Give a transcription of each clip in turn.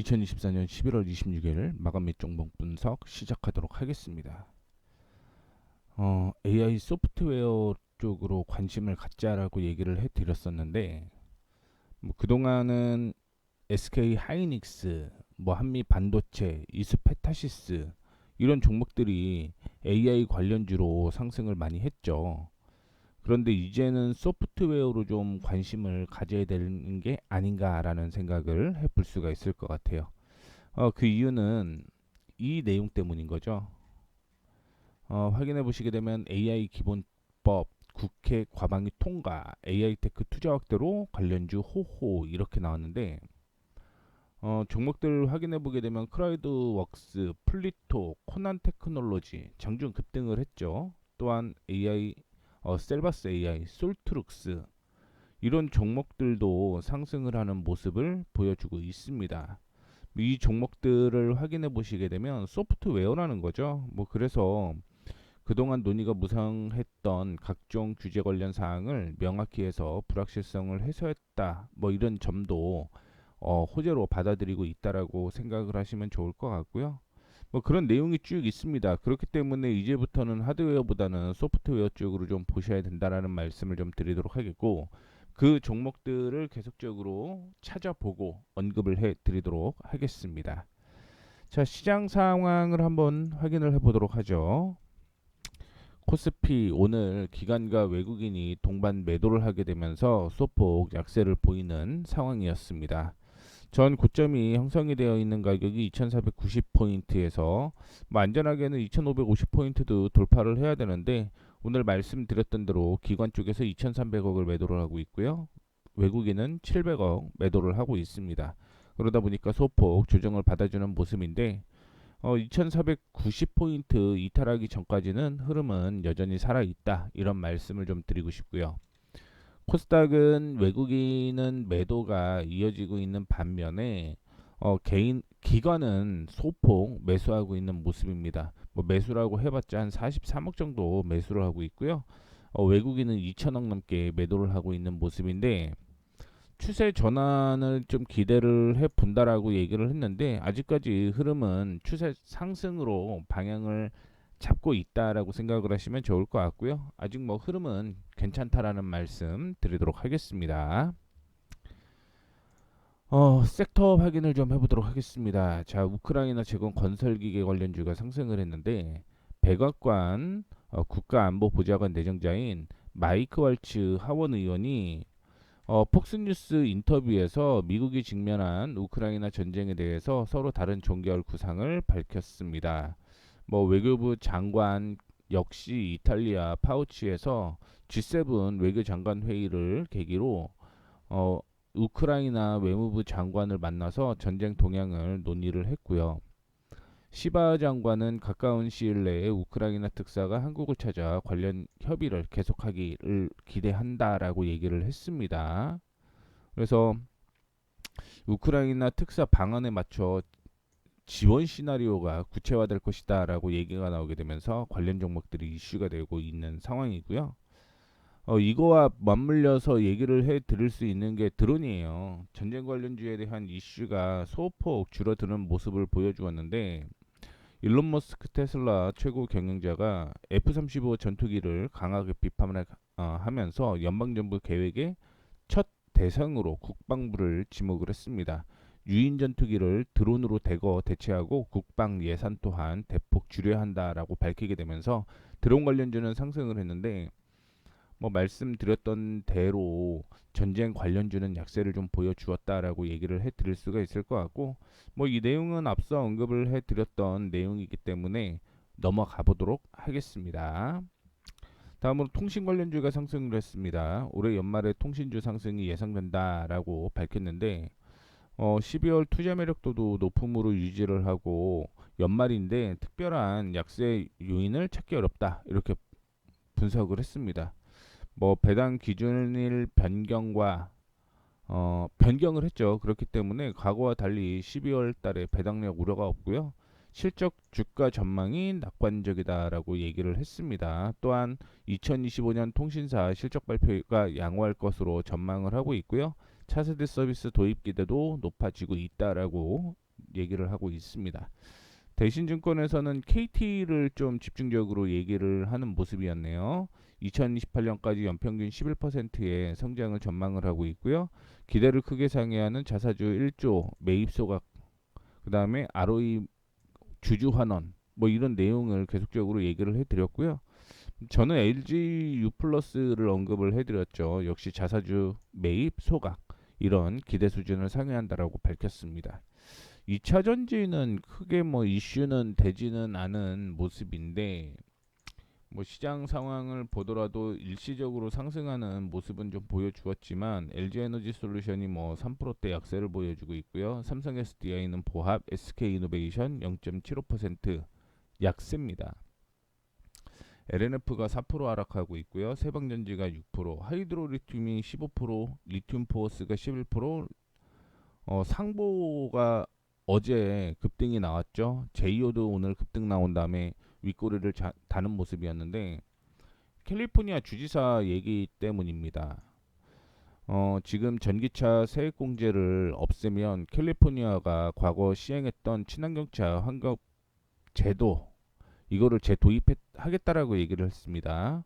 2024년 11월 26일 마감 및 종목 분석 시작하도록 하겠습니다. AI 소프트웨어 쪽으로 관심을 갖자라고 얘기를 해드렸었는데, 그동안은 SK 하이닉스, 한미 반도체, 이스페타시스 이런 종목들이 AI 관련주로 상승을 많이 했죠. 그런데 이제는 소프트웨어로 좀 관심을 가져야 되는 게 아닌가라는 생각을 해볼 수가 있을 것 같아요. 그 이유는 이 내용 때문인 거죠. 확인해 보시게 되면 AI 기본법, 국회 과방위 통과, AI 테크 투자 확대로 관련주 호호 이렇게 나왔는데, 종목들 확인해 보게 되면 크라이드웍스, 플리토, 코난 테크놀로지 장중 급등을 했죠. 또한 AI, 셀바스 AI, 솔트룩스 이런 종목들도 상승을 하는 모습을 보여주고 있습니다. 이 종목들을 확인해 보시게 되면 소프트웨어라는 거죠. 그래서 그동안 논의가 무성했던 각종 규제 관련 사항을 명확히 해서 불확실성을 해소했다. 이런 점도 호재로 받아들이고 있다라고 생각을 하시면 좋을 것 같고요. 그런 내용이 쭉 있습니다. 그렇기 때문에 이제부터는 하드웨어보다는 소프트웨어 쪽으로 좀 보셔야 된다라는 말씀을 좀 드리도록 하겠고, 그 종목들을 계속적으로 찾아보고 언급을 해 드리도록 하겠습니다. 자, 시장 상황을 한번 확인을 해 보도록 하죠. 코스피 오늘 기관과 외국인이 동반 매도를 하게 되면서 소폭 약세를 보이는 상황이었습니다. 전 고점이 형성이 되어 있는 가격이 2490포인트에서 안전하게는 2550포인트도 돌파를 해야 되는데, 오늘 말씀드렸던 대로 기관 쪽에서 2300억을 매도를 하고 있고요. 외국인은 700억 매도를 하고 있습니다. 그러다 보니까 소폭 조정을 받아주는 모습인데, 2490포인트 이탈하기 전까지는 흐름은 여전히 살아있다, 이런 말씀을 좀 드리고 싶고요. 코스닥은 외국인은 매도가 이어지고 있는 반면에 기관은 소폭 매수하고 있는 모습입니다. 매수라고 해봤자 한 43억 정도 매수를 하고 있고요. 외국인은 2천억 넘게 매도를 하고 있는 모습인데, 추세 전환을 좀 기대를 해 본다라고 얘기를 했는데, 아직까지 흐름은 추세 상승으로 방향을 잡고 있다라고 생각을 하시면 좋을 것 같고요. 아직 흐름은 괜찮다라는 말씀 드리도록 하겠습니다. 섹터 확인을 좀 해보도록 하겠습니다. 자, 우크라이나 제공 건설기계 관련주가 상승을 했는데, 백악관 국가안보보좌관 내정자인 마이크 왈츠 하원 의원이 폭스뉴스 인터뷰에서 미국이 직면한 우크라이나 전쟁에 대해서 서로 다른 종결 구상을 밝혔습니다. 외교부 장관 역시 이탈리아 파우치에서 G7 외교장관 회의를 계기로 우크라이나 외무부 장관을 만나서 전쟁 동향을 논의를 했고요. 시바 장관은 가까운 시일 내에 우크라이나 특사가 한국을 찾아 관련 협의를 계속하기를 기대한다라고 얘기를 했습니다. 그래서 우크라이나 특사 방안에 맞춰 지원 시나리오가 구체화될 것이다라고 얘기가 나오게 되면서 관련 종목들이 이슈가 되고 있는 상황이고요. 이거와 맞물려서 얘기를 해 드릴 수 있는 게 드론이에요. 전쟁 관련주에 대한 이슈가 소폭 줄어드는 모습을 보여주었는데, 일론 머스크 테슬라 최고 경영자가 F-35 전투기를 강하게 비판을 하면서 연방정부 계획의 첫 대상으로 국방부를 지목을 했습니다. 유인 전투기를 드론으로 대체하고 국방 예산 또한 대폭 줄여야 한다라고 밝히게 되면서 드론 관련주는 상승을 했는데, 말씀드렸던 대로 전쟁 관련주는 약세를 좀 보여주었다라고 얘기를 해드릴 수가 있을 것 같고, 이 내용은 앞서 언급을 해드렸던 내용이기 때문에 넘어가 보도록 하겠습니다. 다음으로 통신 관련주가 상승을 했습니다. 올해 연말에 통신주 상승이 예상된다라고 밝혔는데, 12월 투자 매력도도 높음으로 유지를 하고 연말인데 특별한 약세 요인을 찾기 어렵다, 이렇게 분석을 했습니다. 배당 기준일 변경을 했죠. 그렇기 때문에 과거와 달리 12월 달에 배당력 우려가 없고요. 실적 주가 전망이 낙관적이다라고 얘기를 했습니다. 또한 2025년 통신사 실적 발표가 양호할 것으로 전망을 하고 있고요. 차세대 서비스 도입 기대도 높아지고 있다라고 얘기를 하고 있습니다. 대신증권에서는 KT를 좀 집중적으로 얘기를 하는 모습이었네요. 2028년까지 연평균 11%의 성장을 전망을 하고 있고요. 기대를 크게 상회하는 자사주 1조 매입 소각, 그 다음에 ROE 주주 환원, 뭐 이런 내용을 계속적으로 얘기를 해드렸고요. 저는 LG U 플러스를 언급을 해드렸죠. 역시 자사주 매입 소각, 이런 기대 수준을 상회한다라고 밝혔습니다. 2차 전지는 크게 뭐 이슈는 되지는 않은 모습인데, 뭐 시장 상황을 보더라도 일시적으로 상승하는 모습은 좀 보여주었지만 LG에너지솔루션이 뭐 3%대 약세를 보여주고 있고요. 삼성 SDI는 보합, SK이노베이션 0.75% 약세입니다. LNF가 4% 하락하고 있고요. 세방전지가 6%, 하이드로리튬이 15%, 리튬포어스가 11%, 상보가 어제 급등이 나왔죠. 제이오도 오늘 급등 나온 다음에 윗꼬리를 다는 모습이었는데, 캘리포니아 주지사 얘기 때문입니다. 지금 전기차 세액공제를 없애면 캘리포니아가 과거 시행했던 친환경차 환급 제도, 이거를 재도입하겠다라고 얘기를 했습니다.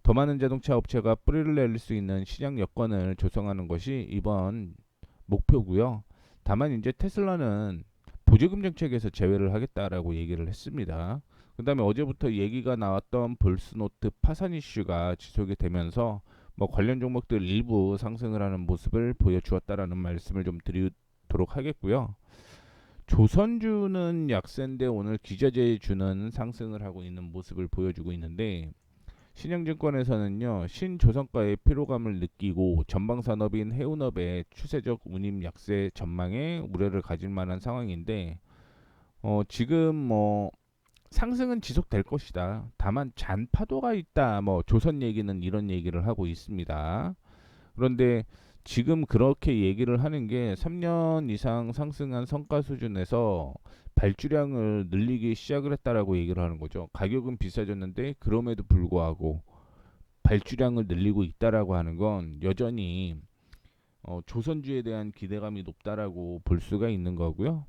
더 많은 자동차 업체가 뿌리를 내릴 수 있는 시장 여건을 조성하는 것이 이번 목표고요. 다만 이제 테슬라는 보조금 정책에서 제외를 하겠다라고 얘기를 했습니다. 그 다음에 어제부터 얘기가 나왔던 볼스노트 파산 이슈가 지속이 되면서 뭐 관련 종목들 일부 상승을 하는 모습을 보여주었다라는 말씀을 좀 드리도록 하겠고요. 조선주는 약세인데 오늘 기저제주는 상승을 하고 있는 모습을 보여주고 있는데, 신영증권에서는요, 신조선가의 피로감을 느끼고 전방산업인 해운업의 추세적 운임 약세 전망에 우려를 가질 만한 상황인데, 지금 뭐 상승은 지속될 것이다. 다만 잔파도가 있다. 뭐 조선 얘기는 이런 얘기를 하고 있습니다. 그런데 지금 그렇게 얘기를 하는 게 3년 이상 상승한 성과 수준에서 발주량을 늘리기 시작을 했다라고 얘기를 하는 거죠. 가격은 비싸졌는데 그럼에도 불구하고 발주량을 늘리고 있다라고 하는 건 여전히 조선주에 대한 기대감이 높다라고 볼 수가 있는 거고요.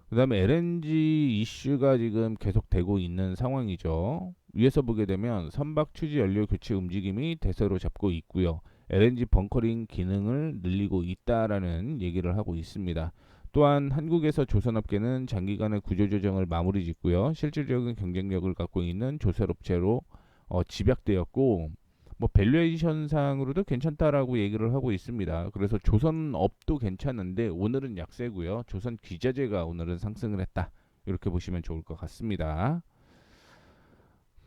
그 다음에 LNG 이슈가 지금 계속되고 있는 상황이죠. 위에서 보게 되면 선박 추지 연료 교체 움직임이 대세로 잡고 있고요. LNG 벙커링 기능을 늘리고 있다라는 얘기를 하고 있습니다. 또한 한국에서 조선업계는 장기간의 구조조정을 마무리 짓고요. 실질적인 경쟁력을 갖고 있는 조선업체로 집약되었고, 뭐 밸류에이션상으로도 괜찮다라고 얘기를 하고 있습니다. 그래서 조선업도 괜찮은데 오늘은 약세고요. 조선 기자재가 오늘은 상승을 했다. 이렇게 보시면 좋을 것 같습니다.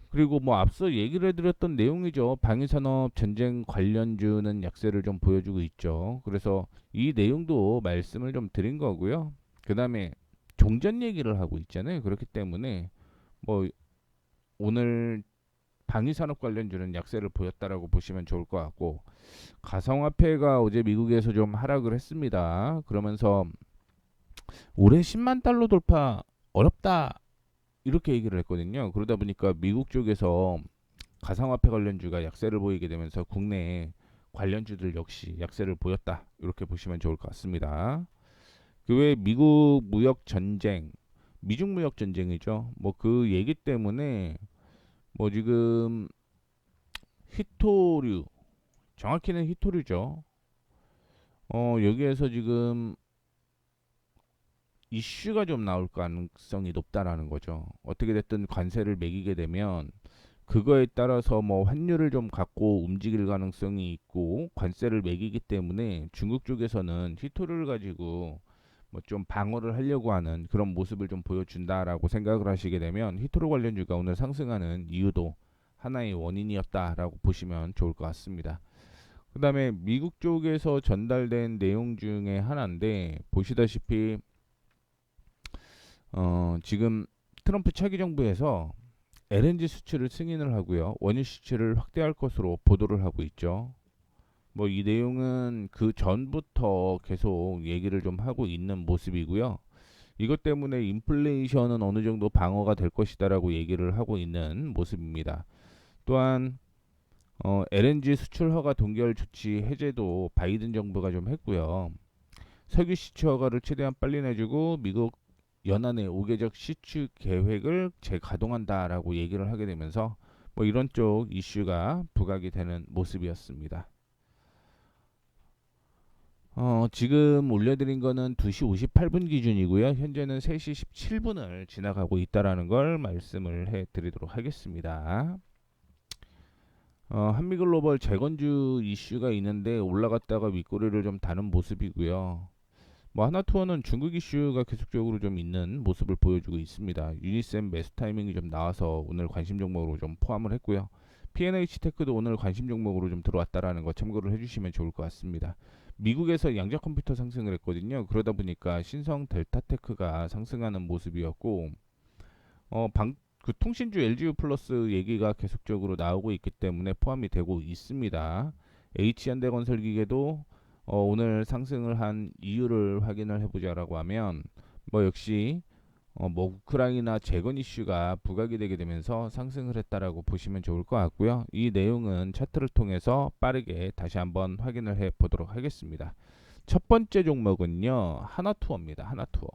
그리고 뭐 앞서 얘기를 해드렸던 내용이죠. 방위산업 전쟁 관련주는 약세를 좀 보여주고 있죠. 그래서 이 내용도 말씀을 좀 드린 거고요. 그 다음에 종전 얘기를 하고 있잖아요. 그렇기 때문에 뭐 오늘 방위산업 관련주는 약세를 보였다라고 보시면 좋을 것 같고, 가상화폐가 어제 미국에서 좀 하락을 했습니다. 그러면서 올해 10만 달러 돌파 어렵다 이렇게 얘기를 했거든요. 그러다 보니까 미국 쪽에서 가상화폐 관련주가 약세를 보이게 되면서 국내 관련주들 역시 약세를 보였다 이렇게 보시면 좋을 것 같습니다. 그 외에 미국 무역 전쟁, 미중 무역 전쟁이죠. 뭐 그 얘기 때문에 뭐 지금 히토류, 정확히는 히토류죠. 여기에서 지금 이슈가 좀 나올 가능성이 높다라는 거죠. 어떻게 됐든 관세를 매기게 되면 그거에 따라서 뭐 환율을 좀 갖고 움직일 가능성이 있고, 관세를 매기기 때문에 중국 쪽에서는 히토류를 가지고 뭐 좀 방어를 하려고 하는 그런 모습을 좀 보여준다라고 생각을 하시게 되면 히토류 관련주가 오늘 상승하는 이유도 하나의 원인이었다라고 보시면 좋을 것 같습니다. 그 다음에 미국 쪽에서 전달된 내용 중에 하나인데, 보시다시피 지금 트럼프 차기 정부에서 LNG 수출을 승인을 하고요. 원유 수출을 확대할 것으로 보도를 하고 있죠. 뭐 이 내용은 그 전부터 계속 얘기를 좀 하고 있는 모습이고요. 이것 때문에 인플레이션은 어느 정도 방어가 될 것이다라고 얘기를 하고 있는 모습입니다. 또한 LNG 수출 허가 동결 조치 해제도 바이든 정부가 좀 했고요. 석유 시추 허가를 최대한 빨리 내주고 미국 연안의 5개적 시추 계획을 재가동한다라고 얘기를 하게 되면서 뭐 이런 쪽 이슈가 부각이 되는 모습이었습니다. 지금 올려드린 거는 2시 58분 기준이고요. 현재는 3시 17분을 지나가고 있다라는 걸 말씀을 해드리도록 하겠습니다. 한미글로벌 재건주 이슈가 있는데 올라갔다가 윗꼬리를 좀 다는 모습이고요. 뭐 하나투어는 중국 이슈가 계속적으로 좀 있는 모습을 보여주고 있습니다. 유니셈 매수 타이밍이 좀 나와서 오늘 관심 종목으로 좀 포함을 했고요. P&H 테크도 오늘 관심 종목으로 좀 들어왔다라는 거 참고를 해주시면 좋을 것 같습니다. 미국에서 양자 컴퓨터 상승을 했거든요. 그러다 보니까 신성 델타테크가 상승하는 모습이었고, 그 통신주 LGU 플러스 얘기가 계속적으로 나오고 있기 때문에 포함이 되고 있습니다. H현대건설기계도 오늘 상승을 한 이유를 확인을 해보자라고 하면 뭐 역시 뭐 우크라이나 재건 이슈가 부각이 되게 되면서 상승을 했다라고 보시면 좋을 것 같고요. 이 내용은 차트를 통해서 빠르게 다시 한번 확인을 해 보도록 하겠습니다. 첫 번째 종목은요, 하나투어입니다. 하나투어.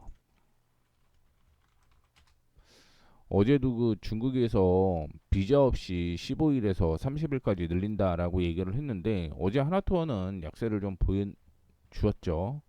어제도 그 중국에서 비자 없이 15일에서 30일까지 늘린다라고 얘기를 했는데 어제 하나투어는 약세를 좀 보여주었죠.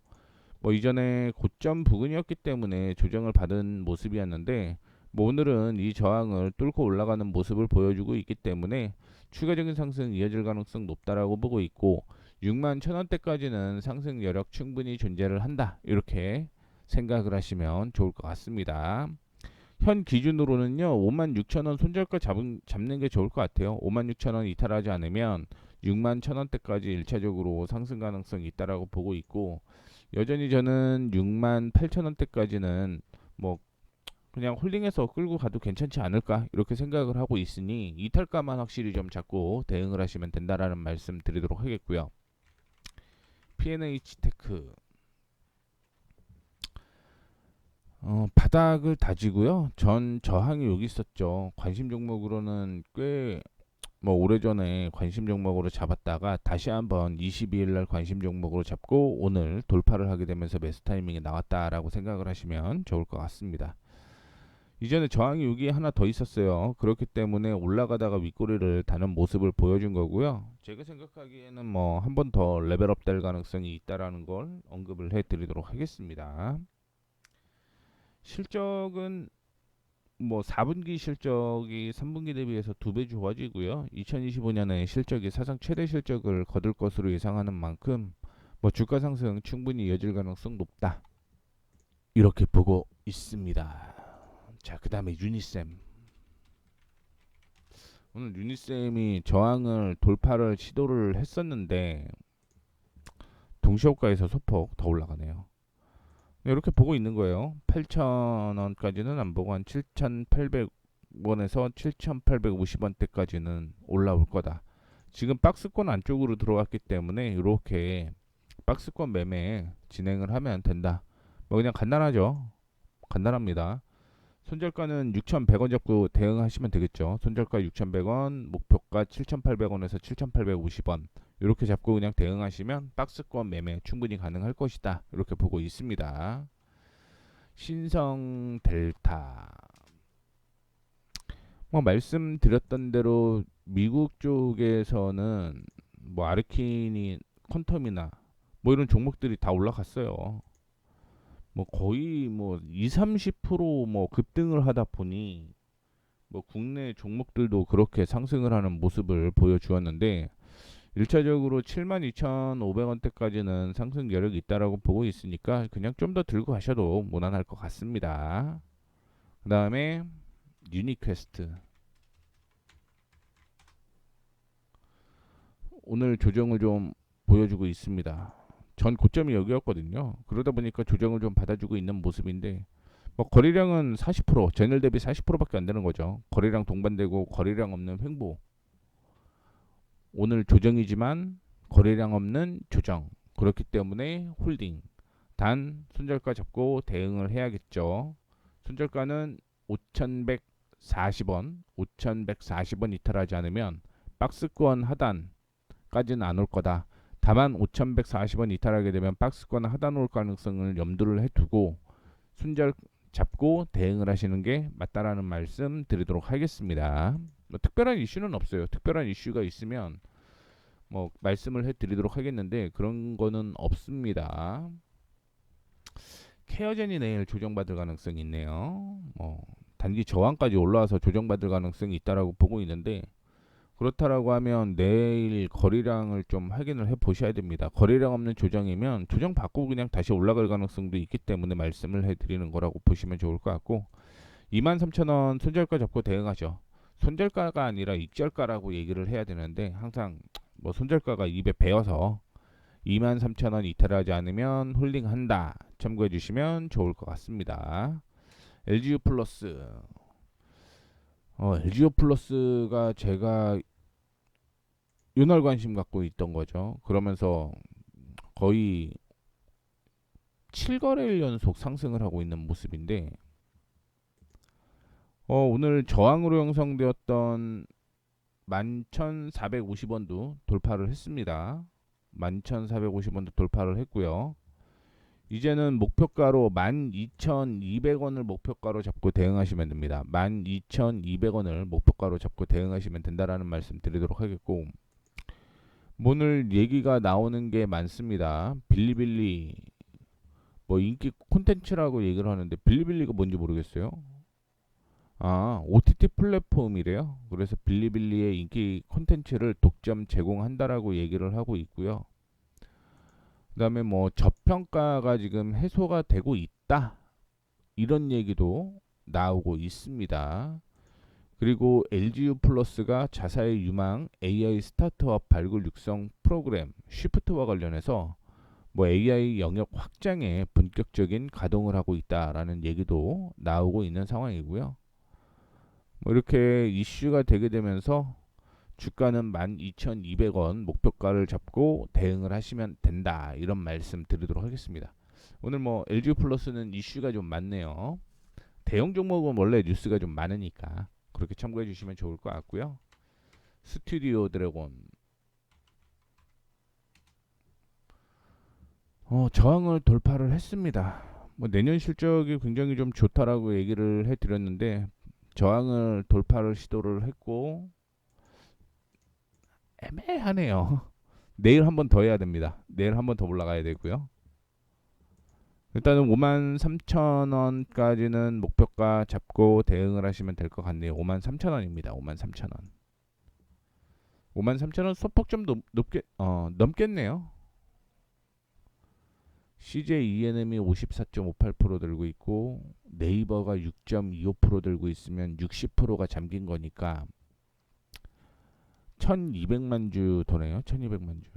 뭐 이전에 고점 부근이었기 때문에 조정을 받은 모습이었는데 뭐 오늘은 이 저항을 뚫고 올라가는 모습을 보여주고 있기 때문에 추가적인 상승 이어질 가능성 높다라고 보고 있고 6만 1,000원대까지는 상승 여력 충분히 존재를 한다 이렇게 생각을 하시면 좋을 것 같습니다. 현 기준으로는요 56,000원 손절가 잡는 게 좋을 것 같아요. 56,000원 이탈하지 않으면 6만 1,000원대까지 1차적으로 상승 가능성이 있다라고 보고 있고 여전히 저는 6만 8,000원대까지는 뭐 그냥 홀딩해서 끌고 가도 괜찮지 않을까 이렇게 생각을 하고 있으니 이탈가만 확실히 좀 잡고 대응을 하시면 된다라는 말씀 드리도록 하겠고요. P&H 테크 바닥을 다지고요. 전 저항이 여기 있었죠. 관심 종목으로는 꽤 뭐 오래전에 관심 종목으로 잡았다가 다시 한번 22일 날 관심 종목으로 잡고 오늘 돌파를 하게 되면서 매수 타이밍이 나왔다라고 생각을 하시면 좋을 것 같습니다. 이전에 저항이 여기 하나 더 있었어요. 그렇기 때문에 올라가다가 윗꼬리를 다는 모습을 보여준 거고요. 제가 생각하기에는 뭐 한 번 더 레벨업 될 가능성이 있다라는 걸 언급을 해드리도록 하겠습니다. 실적은 뭐 4분기 실적이 3분기 대비해서 2배 좋아지고요. 2025년에 실적이 사상 최대 실적을 거둘 것으로 예상하는 만큼 뭐 주가 상승 충분히 이어질 가능성 높다. 이렇게 보고 있습니다. 자, 그다음에 유니셈. 오늘 유니셈이 저항을 돌파를 시도를 했었는데 동시호가에서 소폭 더 올라가네요. 이렇게 보고 있는 거예요. 8,000원까지는 안 보고 한 7,800원에서 7,850원대까지는 올라올 거다. 지금 박스권 안쪽으로 들어왔기 때문에 이렇게 박스권 매매 진행을 하면 된다. 뭐 그냥 간단하죠. 간단합니다. 손절가는 6,100원 잡고 대응하시면 되겠죠. 손절가 6,100원, 목표가 7,800원에서 7,850원. 이렇게 잡고 그냥 대응하시면 박스권 매매 충분히 가능할 것이다. 이렇게 보고 있습니다. 신성 델타. 뭐 말씀드렸던 대로 미국 쪽에서는 뭐 아르키니, 퀀텀이나 뭐 이런 종목들이 다 올라갔어요. 뭐 거의 뭐 2, 30%뭐 급등을 하다 보니 뭐 국내 종목들도 그렇게 상승을 하는 모습을 보여주었는데 1차적으로 72,500원대까지는 상승 여력이 있다라고 보고 있으니까 그냥 좀 더 들고 가셔도 무난할 것 같습니다. 그 다음에 유니퀘스트 오늘 조정을 좀 보여주고 있습니다. 전 고점이 여기였거든요. 그러다 보니까 조정을 좀 받아주고 있는 모습인데 뭐 거래량은 40% 전일 대비 40%밖에 안 되는 거죠. 거래량 동반되고 거래량 없는 횡보. 오늘 조정이지만 거래량 없는 조정. 그렇기 때문에 홀딩. 단 손절가 잡고 대응을 해야겠죠. 손절가는 5,140원, 5,140원 이탈하지 않으면 박스권 하단까지는 안 올 거다. 다만 5,140원 이탈하게 되면 박스권 하단 올 가능성을 염두를 해두고 순절 잡고 대응을 하시는 게 맞다라는 말씀 드리도록 하겠습니다. 뭐 특별한 이슈는 없어요. 특별한 이슈가 있으면 뭐 말씀을 해드리도록 하겠는데 그런 거는 없습니다. 케어젠이 내일 조정받을 가능성이 있네요. 뭐 단기 저항까지 올라와서 조정받을 가능성이 있다라고 보고 있는데 그렇다라고 하면 내일 거래량을 좀 확인을 해 보셔야 됩니다. 거래량 없는 조정이면 조정 받고 그냥 다시 올라갈 가능성도 있기 때문에 말씀을 해 드리는 거라고 보시면 좋을 것 같고 23,000원 손절가 잡고 대응하죠. 손절가가 아니라 익절가라고 얘기를 해야 되는데 항상 뭐 손절가가 입에 배어서 23,000원 이탈하지 않으면 홀딩한다. 참고해 주시면 좋을 것 같습니다. LGU 플러스 LGU 플러스가 제가 윤활 관심 갖고 있던 거죠. 그러면서 거의 7거래일 연속 상승을 하고 있는 모습인데 오늘 저항으로 형성되었던 11,450원도 돌파를 했습니다. 11,450원도 돌파를 했고요. 이제는 목표가로 12,200원을 목표가로 잡고 대응하시면 됩니다. 12,200원을 목표가로 잡고 대응하시면 된다라는 말씀 드리도록 하겠고 오늘 얘기가 나오는 게 많습니다. 빌리빌리 뭐 인기 콘텐츠라고 얘기를 하는데 빌리빌리가 뭔지 모르겠어요. OTT 플랫폼이래요. 그래서 빌리빌리의 인기 콘텐츠를 독점 제공한다라고 얘기를 하고 있고요. 그다음에 뭐 저평가가 지금 해소가 되고 있다. 이런 얘기도 나오고 있습니다. 그리고 LGU 플러스가 자사의 유망 AI 스타트업 발굴 육성 프로그램 쉬프트와 관련해서 뭐 AI 영역 확장에 본격적인 가동을 하고 있다라는 얘기도 나오고 있는 상황이고요. 뭐 이렇게 이슈가 되게 되면서 주가는 12,200원 목표가를 잡고 대응을 하시면 된다. 이런 말씀 드리도록 하겠습니다. 오늘 뭐 LG 플러스는 이슈가 좀 많네요. 대형 종목은 원래 뉴스가 좀 많으니까 그렇게 참고해 주시면 좋을 것 같고요. 스튜디오 드래곤 저항을 돌파를 했습니다. 뭐 내년 실적이 굉장히 좀 좋다라고 얘기를 해드렸는데 저항을 돌파를 시도를 했고 애매하네요. 내일 한 번 더 해야 됩니다. 내일 한 번 더 올라가야 되고요. 일단은 53,000원까지는 목표가 잡고 대응을 하시면 될 것 같네요. 53,000원입니다. 53,000원. 53,000원 소폭 좀 넘겠네요. CJ ENM이 54.58% 들고 있고 네이버가 6.25% 들고 있으면 60%가 잠긴 거니까 1200만 주 도네요. 1200만 주.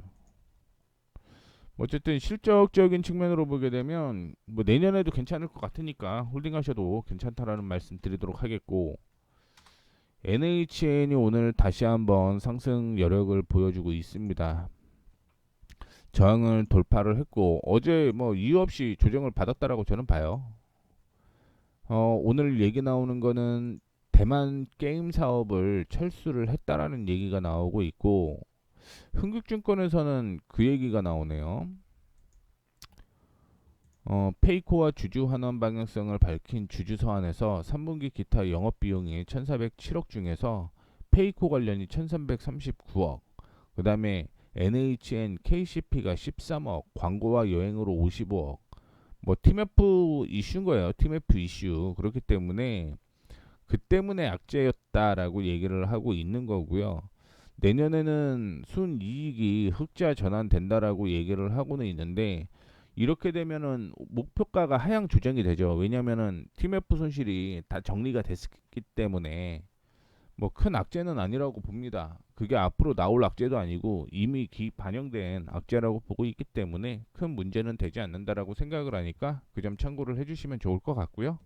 어쨌든 실적적인 측면으로 보게 되면 뭐 내년에도 괜찮을 것 같으니까 홀딩하셔도 괜찮다라는 말씀 드리도록 하겠고 NHN이 오늘 다시 한번 상승 여력을 보여주고 있습니다. 저항을 돌파를 했고 어제 뭐 이유 없이 조정을 받았다라고 저는 봐요. 오늘 얘기 나오는 거는 대만 게임 사업을 철수를 했다라는 얘기가 나오고 있고 흥국증권에서는 그 얘기가 나오네요. 페이코와 주주 환원 방향성을 밝힌 주주 서한에서 3분기 기타 영업 비용이 1,407억 중에서 페이코 관련이 1,339억, 그 다음에 NHN, KCP가 13억, 광고와 여행으로 55억. 뭐 팀F 이슈인 거예요. 팀F 이슈. 그렇기 때문에 그 때문에 악재였다라고 얘기를 하고 있는 거고요. 내년에는 순이익이 흑자 전환된다라고 얘기를 하고는 있는데 이렇게 되면은 목표가가 하향 조정이 되죠. 왜냐면은 팀F 손실이 다 정리가 됐기 때문에 뭐 큰 악재는 아니라고 봅니다. 그게 앞으로 나올 악재도 아니고 이미 반영된 악재라고 보고 있기 때문에 큰 문제는 되지 않는다라고 생각을 하니까 그 점 참고를 해주시면 좋을 것 같고요.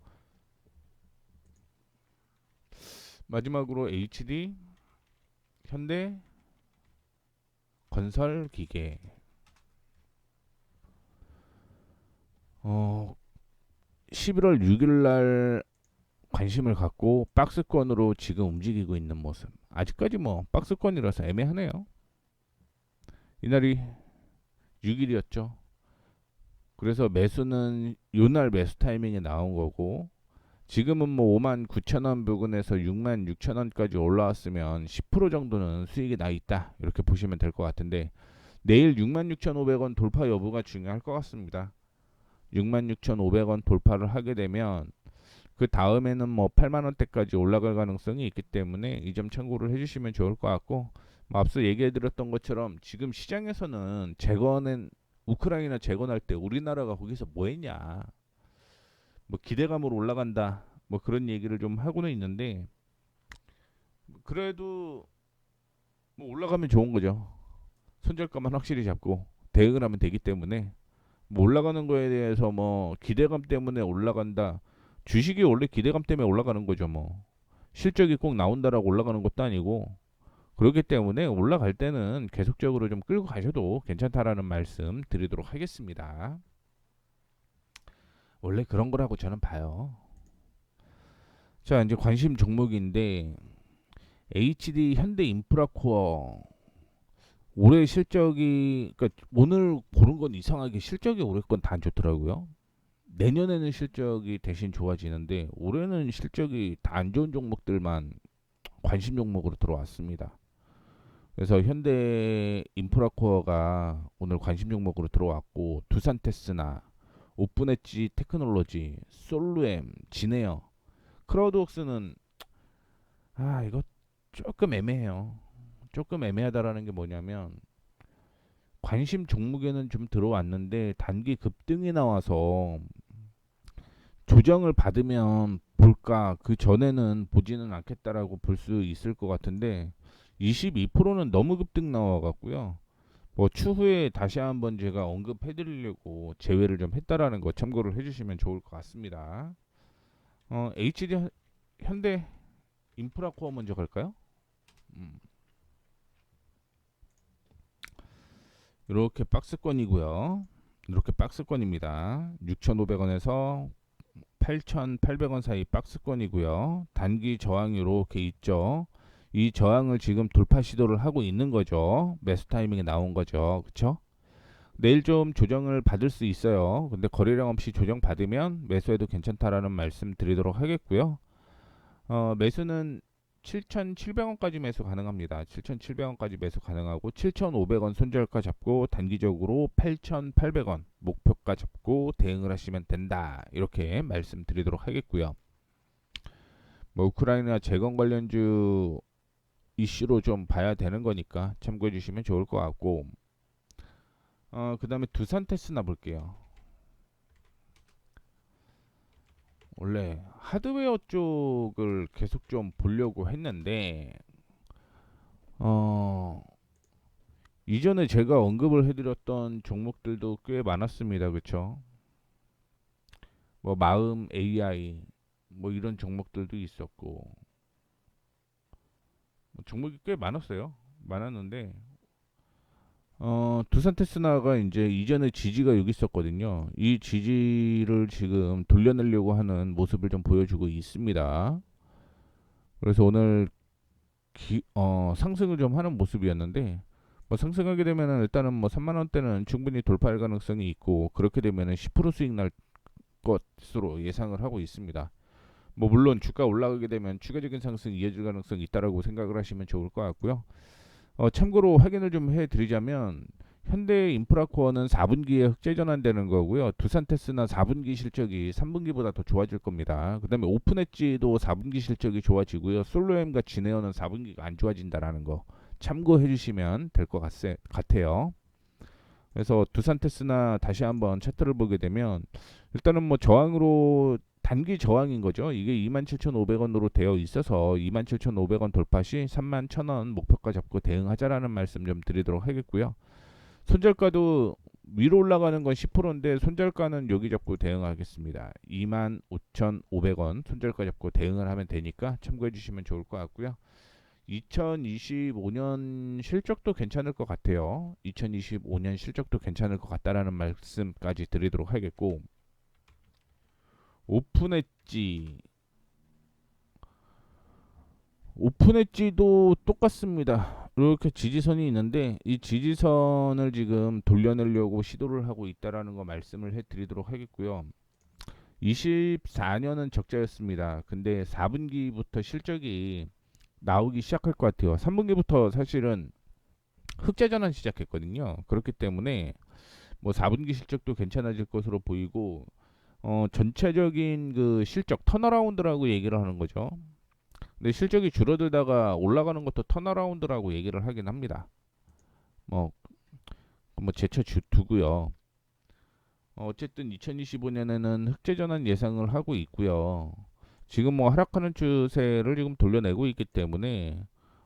마지막으로 HD, 현대, 건설기계. 11월 6일 날 관심을 갖고 박스권으로 지금 움직이고 있는 모습. 아직까지 뭐 박스권이라서 애매하네요. 이날이 6일이었죠. 그래서 매수는 요날 매수 타이밍에 나온 거고, 지금은 뭐 59,000원 부근에서 66,000원까지 올라왔으면 10% 정도는 수익이 나 있다, 이렇게 보시면 될 것 같은데, 내일 66,500원 돌파 여부가 중요할 것 같습니다. 66,500원 돌파를 하게 되면 그 다음에는 뭐 8만 원대까지 올라갈 가능성이 있기 때문에 이 점 참고를 해주시면 좋을 것 같고, 뭐 앞서 얘기해드렸던 것처럼 지금 시장에서는 재건은 우크라이나 재건할 때 우리나라가 거기서 뭐 했냐, 뭐 기대감으로 올라간다, 뭐 그런 얘기를 좀 하고는 있는데, 그래도 뭐 올라가면 좋은 거죠. 손절가만 확실히 잡고 대응을 하면 되기 때문에, 뭐 올라가는 거에 대해서 뭐 기대감 때문에 올라간다, 주식이 원래 기대감 때문에 올라가는 거죠. 뭐 실적이 꼭 나온다라고 올라가는 것도 아니고, 그렇기 때문에 올라갈 때는 계속적으로 좀 끌고 가셔도 괜찮다라는 말씀 드리도록 하겠습니다. 원래 그런 거라고 저는 봐요. 자, 이제 관심 종목인데, HD 현대인프라코어 올해 실적이, 그러니까 오늘 고른 건 이상하게 실적이 올해 건 다 안 좋더라고요. 내년에는 실적이 대신 좋아지는데 올해는 실적이 다 안 좋은 종목들만 관심 종목으로 들어왔습니다. 그래서 현대 인프라코어가 오늘 관심 종목으로 들어왔고, 두산테스나, 오픈엣지 테크놀로지, 솔루엠, 진에어, 크라우드웍스는 이거 조금 애매해요. 조금 애매하다라는 게 뭐냐면, 관심 종목에는 좀 들어왔는데 단기 급등이 나와서 조정을 받으면 볼까, 그 전에는 보지는 않겠다라고 볼 수 있을 것 같은데, 22%는 너무 급등 나와 갖고요. 뭐 추후에 다시 한번 제가 언급해 드리려고 제외를 좀 했다라는 거 참고를 해 주시면 좋을 것 같습니다. HD 현대 인프라코어 먼저 갈까요? 음, 이렇게 박스권이고요. 이렇게 박스권입니다. 6,500원에서 8,800원 사이 박스권이고요. 단기 저항이 이렇게 있죠. 이 저항을 지금 돌파 시도를 하고 있는 거죠. 매수 타이밍에 나온 거죠. 그쵸? 내일 좀 조정을 받을 수 있어요. 근데 거래량 없이 조정 받으면 매수해도 괜찮다라는 말씀 드리도록 하겠고요. 매수는 7,700원까지 매수 가능합니다. 7,700원까지 매수 가능하고, 7,500원 손절가 잡고 단기적으로 8,800원 목표가 잡고 대응을 하시면 된다, 이렇게 말씀드리도록 하겠고요. 뭐 우크라이나 재건 관련주 이슈로 좀 봐야 되는 거니까 참고해 주시면 좋을 것 같고, 그 다음에 두산테스나 볼게요. 원래 하드웨어 쪽을 계속 좀 보려고 했는데, 어, 이전에 제가 언급을 해드렸던 종목들도 꽤 많았습니다. 그쵸? 뭐 마음 AI, 뭐 이런 종목들도 있었고, 뭐 종목이 꽤 많았어요. 많았는데, 두산 테스나가 이제 이전에 지지가 여기 있었거든요. 이 지지를 지금 돌려내려고 하는 모습을 좀 보여주고 있습니다. 그래서 오늘 상승을 좀 하는 모습이었는데, 뭐 상승하게 되면은 일단은 뭐 3만 원대는 충분히 돌파할 가능성이 있고, 그렇게 되면은 10% 수익 날 것으로 예상을 하고 있습니다. 뭐 물론 주가 올라가게 되면 추가적인 상승 이어질 가능성이 있다라고 생각을 하시면 좋을 것 같고요. 참고로 확인을 좀 해드리자면, 현대 인프라코어는 4분기에 흑재 전환되는 거고요. 두산테스나 4분기 실적이 3분기보다 더 좋아질 겁니다. 그 다음에 오픈엣지도 4분기 실적이 좋아지고요. 솔로엠과 진에어는 4분기가 안 좋아진다라는 거 참고해 주시면 될 것 같아요. 그래서 두산테스나 다시 한번 차트를 보게 되면, 일단은 뭐 저항으로 단기 저항인 거죠. 이게 27,500원으로 되어 있어서 27,500원 돌파 시 31,000원 목표가 잡고 대응하자라는 말씀 좀 드리도록 하겠고요. 손절가도 위로 올라가는 건 10%인데 손절가는 여기 잡고 대응하겠습니다. 25,500원 손절가 잡고 대응을 하면 되니까 참고해 주시면 좋을 것 같고요. 2025년 실적도 괜찮을 것 같아요. 2025년 실적도 괜찮을 것 같다라는 말씀까지 드리도록 하겠고, 오픈엣지 오픈엣지도 똑같습니다. 이렇게 지지선이 있는데 이 지지선을 지금 돌려내려고 시도를 하고 있다라는 거 말씀을 해드리도록 하겠고요. 24년은 적자였습니다. 근데 4분기부터 실적이 나오기 시작할 것 같아요. 3분기부터 사실은 흑자 전환 시작했거든요. 그렇기 때문에 뭐 4분기 실적도 괜찮아질 것으로 보이고 전체적인 그 실적 턴어라운드라고 얘기를 하는 거죠. 근데 실적이 줄어들다가 올라가는 것도 턴어라운드라고 얘기를 하긴 합니다. 뭐, 뭐 제쳐 두고요. 어쨌든 2025년에는 흑자 전환 예상을 하고 있고요. 지금 뭐 하락하는 추세를 지금 돌려내고 있기 때문에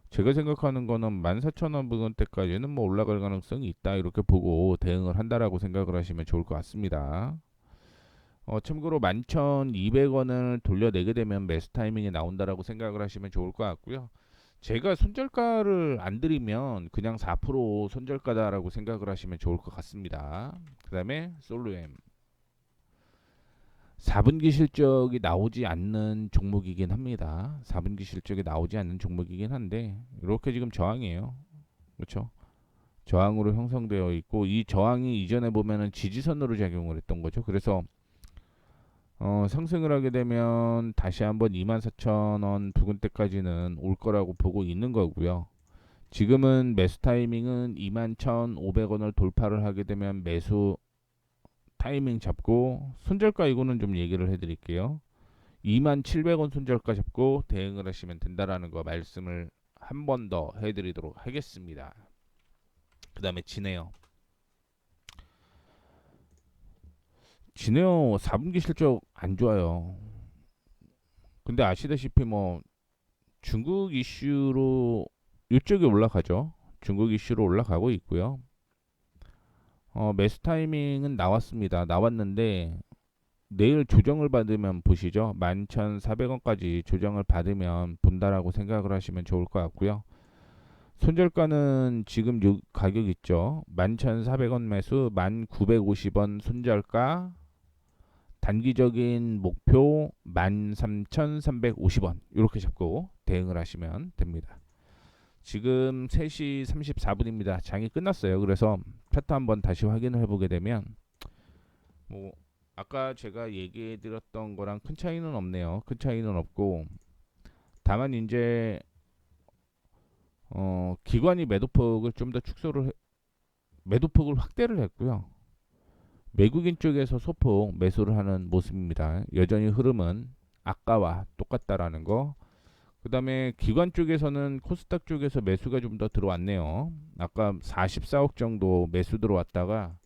제가 생각하는 거는 14,000원 부근대까지는 뭐 올라갈 가능성이 있다 이렇게 보고 대응을 한다라고 생각을 하시면 좋을 것 같습니다. 참고로 11,200원을 돌려내게 되면 매수 타이밍이 나온다라고 생각을 하시면 좋을 것 같고요. 제가 손절가를 안 드리면 그냥 4% 손절가다라고 생각을 하시면 좋을 것 같습니다. 그 다음에 솔루엠 4분기 실적이 나오지 않는 종목이긴 합니다. 4분기 실적이 나오지 않는 종목이긴 한데 이렇게 지금 저항이에요. 그렇죠? 저항으로 형성되어 있고 이 저항이 이전에 보면은 지지선으로 작용을 했던 거죠. 그래서 상승을 하게 되면 다시 한번 24,000원 부근대까지는 올 거라고 보고 있는 거고요. 지금은 매수 타이밍은 21,500원을 돌파를 하게 되면 매수 타이밍 잡고 손절가 이거는 좀 얘기를 해드릴게요. 27,000원 손절가 잡고 대응을 하시면 된다라는 거 말씀을 한 번 더 해드리도록 하겠습니다. 그 다음에 진에어 4분기 실적 안 좋아요. 근데 아시다시피 뭐 중국 이슈로 이쪽에 올라가죠. 중국 이슈로 올라가고 있고요. 매수 타이밍은 나왔습니다. 나왔는데 내일 조정을 받으면 보시죠. 11,400원까지 조정을 받으면 본다라고 생각을 하시면 좋을 것 같고요. 손절가는 지금 요 가격 있죠. 11,400원 매수, 1,950원 손절가, 단기적인 목표 13,350원 이렇게 잡고 대응을 하시면 됩니다. 지금 3시 34분입니다. 장이 끝났어요. 그래서 차트 한번 다시 확인을 해보게 되면 뭐 아까 제가 얘기해 드렸던 거랑 큰 차이는 없네요. 큰 차이는 없고 다만 이제 기관이 매도폭을 좀 더 매도폭을 확대를 했고요. 외국인 쪽에서 소폭 매수를 하는 모습입니다. 여전히 흐름은 아까와 똑같다라는 거. 그 다음에 기관 쪽에서는 코스닥 쪽에서 매수가 좀 더 들어왔네요. 아까 44억 정도 매수 들어왔다가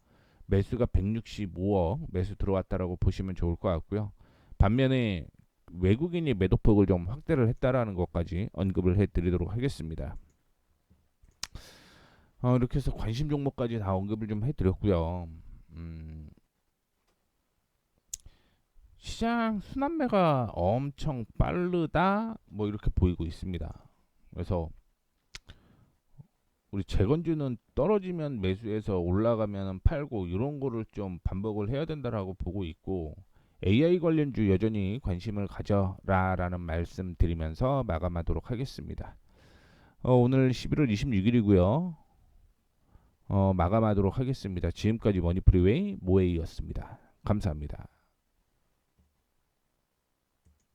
매수가 165억 매수 들어왔다라고 보시면 좋을 것 같고요. 반면에 외국인이 매도폭을 좀 확대를 했다라는 것까지 언급을 해드리도록 하겠습니다. 이렇게 해서 관심 종목까지 다 언급을 좀 해드렸고요. 시장 순환매가 엄청 빠르다 뭐 이렇게 보이고 있습니다. 그래서 우리 재건주는 떨어지면 매수해서 올라가면 팔고 이런 거를 좀 반복을 해야 된다라고 보고 있고 AI 관련주 여전히 관심을 가져라라는 말씀 드리면서 마감하도록 하겠습니다. 오늘 11월 26일이고요. 마감하도록 하겠습니다. 지금까지 머니프리웨이 모에이였습니다. 감사합니다.